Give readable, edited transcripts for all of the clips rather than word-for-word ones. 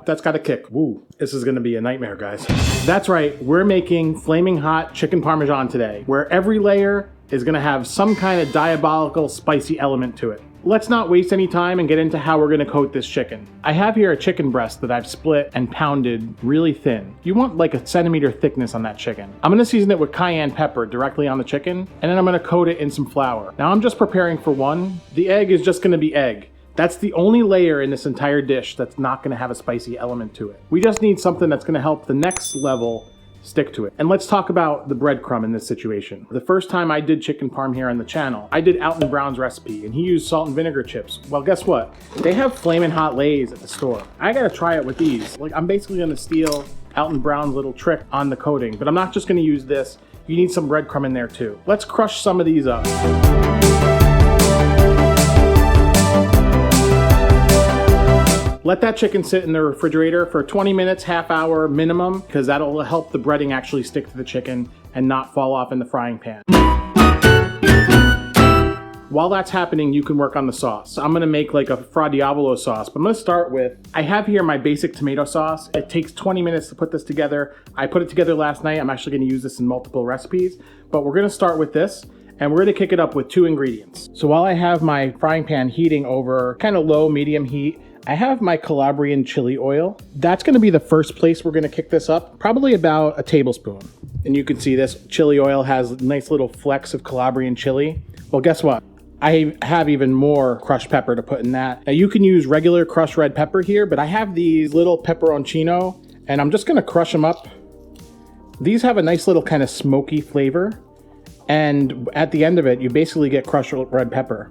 That's got a kick. Woo, this is gonna be a nightmare, guys. That's right, we're making flaming hot chicken parmesan today, where every layer is gonna have some kind of diabolical spicy element to it. Let's not waste any time and get into how we're gonna coat this chicken. I have here a chicken breast that I've split and pounded really thin. You want like a centimeter thickness on that chicken. I'm gonna season it with cayenne pepper directly on the chicken, and then I'm gonna coat it in some flour. Now I'm just preparing for one. The egg is just gonna be egg. That's the only layer in this entire dish that's not gonna have a spicy element to it. We just need something that's gonna help the next level stick to it. And let's talk about the breadcrumb in this situation. The first time I did chicken parm here on the channel, I did Alton Brown's recipe and he used salt and vinegar chips. Well, guess what? They have Flamin' Hot Lays at the store. I gotta try it with these. Like, I'm basically gonna steal Alton Brown's little trick on the coating, but I'm not just gonna use this. You need some breadcrumb in there too. Let's crush some of these up. Let that chicken sit in the refrigerator for 20 minutes, half hour minimum, because that'll help the breading actually stick to the chicken and not fall off in the frying pan. While that's happening, you can work on the sauce. I'm gonna make like a Diavolo sauce, but I'm gonna start with, I have here my basic tomato sauce. It takes 20 minutes to put this together. I put it together last night. I'm actually gonna use this in multiple recipes, but we're gonna start with this. And we're gonna kick it up with 2 ingredients. So while I have my frying pan heating over kind of low, medium heat, I have my Calabrian chili oil. That's gonna be the first place we're gonna kick this up, probably about a tablespoon. And you can see this chili oil has nice little flecks of Calabrian chili. Well, guess what? I have even more crushed pepper to put in that. Now you can use regular crushed red pepper here, but I have these little pepperoncino and I'm just gonna crush them up. These have a nice little kind of smoky flavor. And at the end of it, you basically get crushed red pepper.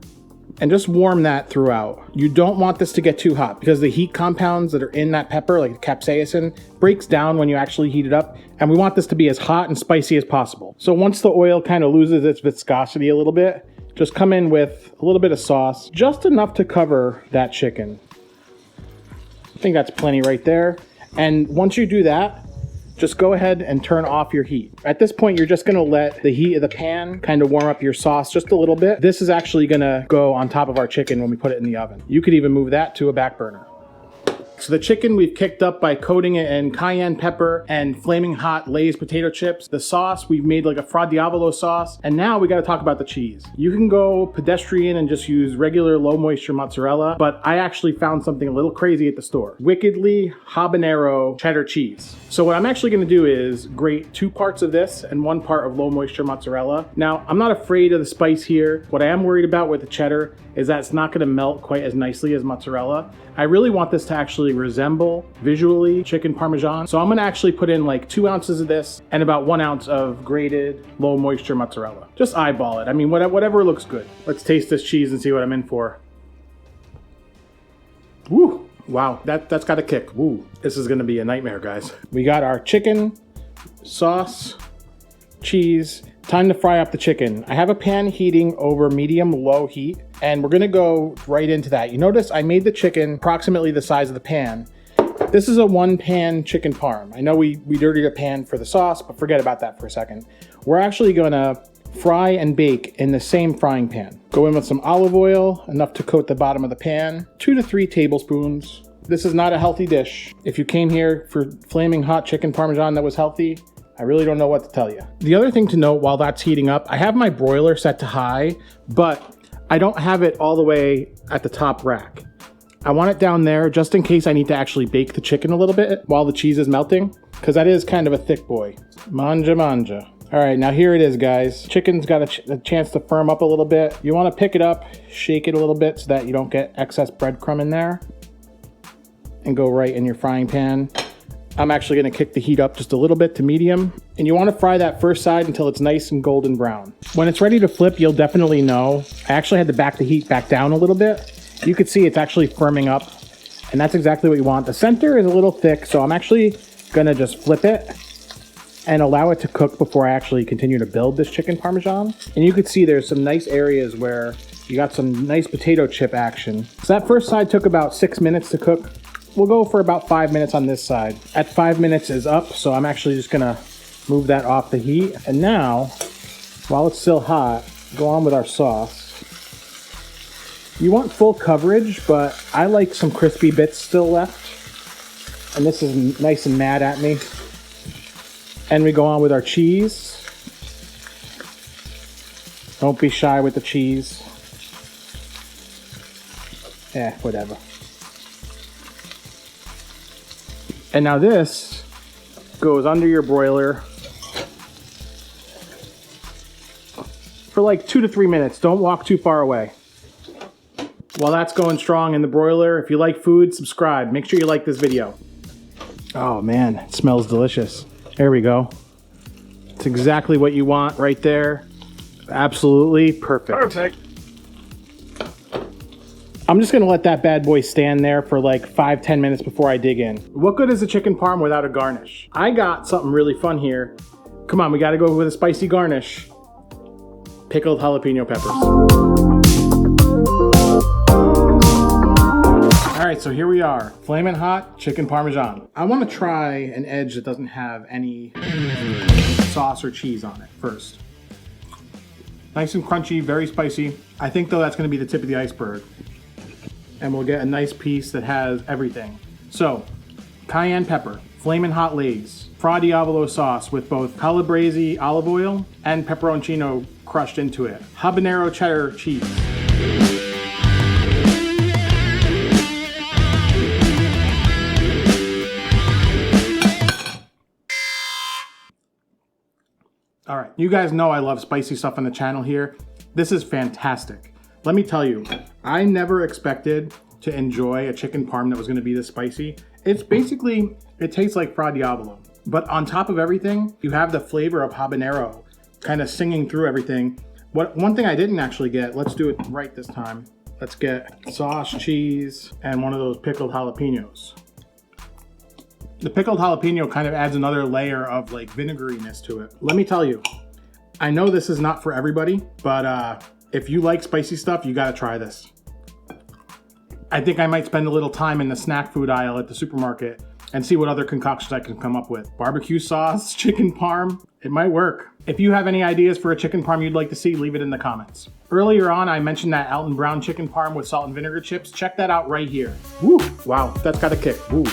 And just warm that throughout. You don't want this to get too hot because the heat compounds that are in that pepper, like capsaicin, breaks down when you actually heat it up. And we want this to be as hot and spicy as possible. So once the oil kind of loses its viscosity a little bit, just come in with a little bit of sauce, just enough to cover that chicken. I think that's plenty right there. And once you do that, just go ahead and turn off your heat. At this point, you're just gonna let the heat of the pan kind of warm up your sauce just a little bit. This is actually gonna go on top of our chicken when we put it in the oven. You could even move that to a back burner. So the chicken we've kicked up by coating it in cayenne pepper and flaming hot Lay's potato chips. The sauce, we've made like a Diavolo sauce. And now we gotta talk about the cheese. You can go pedestrian and just use regular low moisture mozzarella, but I actually found something a little crazy at the store. Wickedly Habanero cheddar cheese. So what I'm actually gonna do is grate 2 parts of this and 1 part of low moisture mozzarella. Now, I'm not afraid of the spice here. What I am worried about with the cheddar is that it's not gonna melt quite as nicely as mozzarella. I really want this to actually resemble visually chicken parmesan. So I'm gonna actually put in like 2 ounces of this and about 1 ounce of grated low moisture mozzarella. Just eyeball it. I mean, whatever looks good. Let's taste this cheese and see what I'm in for. Woo! Wow, that's got a kick. Woo, this is gonna be a nightmare, guys. We got our chicken, sauce, cheese. Time to fry up the chicken. I have a pan heating over medium-low heat, and we're gonna go right into that. You notice I made the chicken approximately the size of the pan. This is a 1-pan chicken parm. I know we dirtied a pan for the sauce, but forget about that for a second. We're actually gonna fry and bake in the same frying pan. Go in with some olive oil, enough to coat the bottom of the pan, 2 to 3 tablespoons. This is not a healthy dish. If you came here for flaming hot chicken parmesan that was healthy, I really don't know what to tell you. The other thing to note while that's heating up, I have my broiler set to high, but I don't have it all the way at the top rack. I want it down there just in case I need to actually bake the chicken a little bit while the cheese is melting, because that is kind of a thick boy. Manja manja. All right, now here it is, guys. Chicken's got a chance to firm up a little bit. You want to pick it up, shake it a little bit so that you don't get excess breadcrumb in there, and go right in your frying pan. I'm actually gonna kick the heat up just a little bit to medium. And you wanna fry that first side until it's nice and golden brown. When it's ready to flip, you'll definitely know. I actually had to back the heat back down a little bit. You can see it's actually firming up, and that's exactly what you want. The center is a little thick, so I'm actually gonna just flip it and allow it to cook before I actually continue to build this chicken parmesan. And you can see there's some nice areas where you got some nice potato chip action. So that first side took about 6 minutes to cook. We'll go for about 5 minutes on this side. At 5 minutes is up, so I'm actually just gonna move that off the heat. And now, while it's still hot, go on with our sauce. You want full coverage, but I like some crispy bits still left. And this is nice and mad at me. And we go on with our cheese. Don't be shy with the cheese. Whatever. And now this goes under your broiler for like 2 to 3 minutes. Don't walk too far away. While that's going strong in the broiler, if you like food, subscribe. Make sure you like this video. Oh man, it smells delicious. There we go. It's exactly what you want right there. Absolutely perfect. Perfect. I'm just gonna let that bad boy stand there for like 5-10 minutes before I dig in. What good is a chicken parm without a garnish? I got something really fun here. Come on, we gotta go with a spicy garnish. Pickled jalapeno peppers. All right, so here we are. Flamin' hot chicken parmesan. I wanna try an edge that doesn't have any sauce or cheese on it first. Nice and crunchy, very spicy. I think though that's gonna be the tip of the iceberg. And we'll get a nice piece that has everything. So, cayenne pepper, Flamin' hot Lay's, Fra Diavolo sauce with both calabrese olive oil and pepperoncino crushed into it. Habanero cheddar cheese. All right, you guys know I love spicy stuff on the channel here. This is fantastic. Let me tell you, I never expected to enjoy a chicken parm that was gonna be this spicy. It's basically, it tastes like Fra Diavolo. But on top of everything, you have the flavor of habanero kind of singing through everything. One thing I didn't actually get, let's do it right this time. Let's get sauce, cheese, and one of those pickled jalapenos. The pickled jalapeno kind of adds another layer of like vinegariness to it. Let me tell you, I know this is not for everybody, but if you like spicy stuff, you gotta try this. I think I might spend a little time in the snack food aisle at the supermarket and see what other concoctions I can come up with. Barbecue sauce, chicken parm, it might work. If you have any ideas for a chicken parm you'd like to see, leave it in the comments. Earlier on, I mentioned that Alton brown chicken parm with salt and vinegar chips. Check that out right here. Woo, wow, that's got a kick, woo.